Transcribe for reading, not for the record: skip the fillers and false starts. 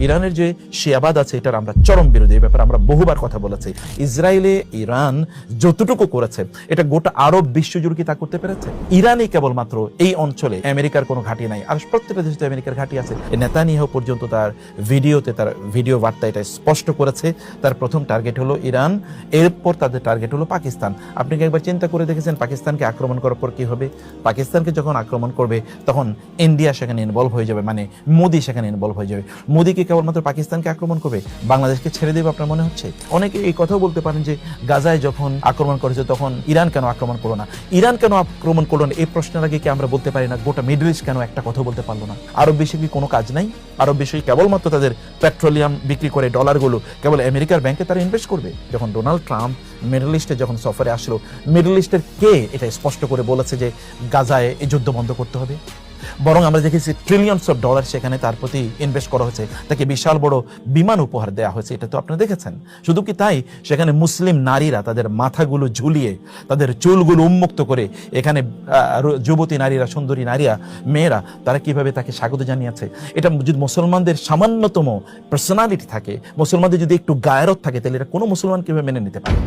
ইরানের যে শিয়াবাদ আছে এটার আমরা চরম বিরোধী। এই ব্যাপারে আমরা বহুবার কথা বলেছি। ইসরায়েলে ইরান যতটুকু করেছে এটা গোটা আরব বিশ্বজুড়ে কি তা করতে পেরেছে? ইরানই কেবলমাত্র এই অঞ্চলে আমেরিকার কোনো ঘাঁটি নাই, আর প্রত্যেকটা দেশে আমেরিকার ঘাঁটি আছে। নেতানিয়াহু পর্যন্ত তার ভিডিওতে, তার ভিডিও বার্তা এটা স্পষ্ট করেছে, তার প্রথম টার্গেট হলো ইরান, এরপর তাদের টার্গেট হলো পাকিস্তান। আপনি কি একবার চিন্তা করে দেখেছেন পাকিস্তানকে আক্রমণ করার পর কি হবে? পাকিস্তানকে যখন আক্রমণ করবে তখন ইন্ডিয়া সেখানে ইনভলভ হয়ে যাবে, মানে মোদি সেখানে ইনভলভ হয়ে যাবে। মোদিকে কেবলমাত্র পাকিস্তানকে আক্রমণ করবে, বাংলাদেশকে ছেড়ে দেবে আপনার মনে হচ্ছে? অনেকে এই কথাও বলতে পারেন যে গাজায় যখন আক্রমণ করেছে তখন ইরান কেন আক্রমণ করলো না? ইরান কেন আক্রমণ করলো না এই প্রশ্নের আগে কি আমরা বলতে পারি না গোটা মিডল ইস্ট কেন একটা কথা বলতে পারলো না? আরব বিশ্বে কি কোনো কাজ নাই? আরব বিশ্বে কেবলমাত্র তাদের পেট্রোলিয়াম বিক্রি করে ডলারগুলো কেবল আমেরিকার ব্যাংকে তারা ইনভেস্ট করবে? যখন ডোনাল্ড ট্রাম্প মিডল ইস্টে যখন সফরে আসলো, মিডল ইস্টের কে এটা স্পষ্ট করে বলেছে যে গাজায় এই যুদ্ধ বন্ধ করতে হবে? বরং আমরা দেখেছি ট্রিলিয়নস অফ ডলার সেখানে তার প্রতি ইনভেস্ট করা হয়েছে, তাকে বিশাল বড় বিমান উপহার দেওয়া হয়েছে। এটা তো আপনারা দেখেছেন। শুধু কি তাই, সেখানে মুসলিম নারীরা তাদের মাথাগুলো ঝুলিয়ে, তাদের চুলগুলো উন্মুক্ত করে, এখানে যুবতী নারীরা, সুন্দরী নারীরা, মেয়েরা, তারা কিভাবে তাকে স্বাগত জানিয়েছে। এটা যদি মুসলমানদের সামান্যতম পার্সোনালিটি থাকে, মুসলমানদের যদি একটু গায়রত থাকে, তাহলে এটা কোনো মুসলমান কিভাবে মেনে নিতে পারে?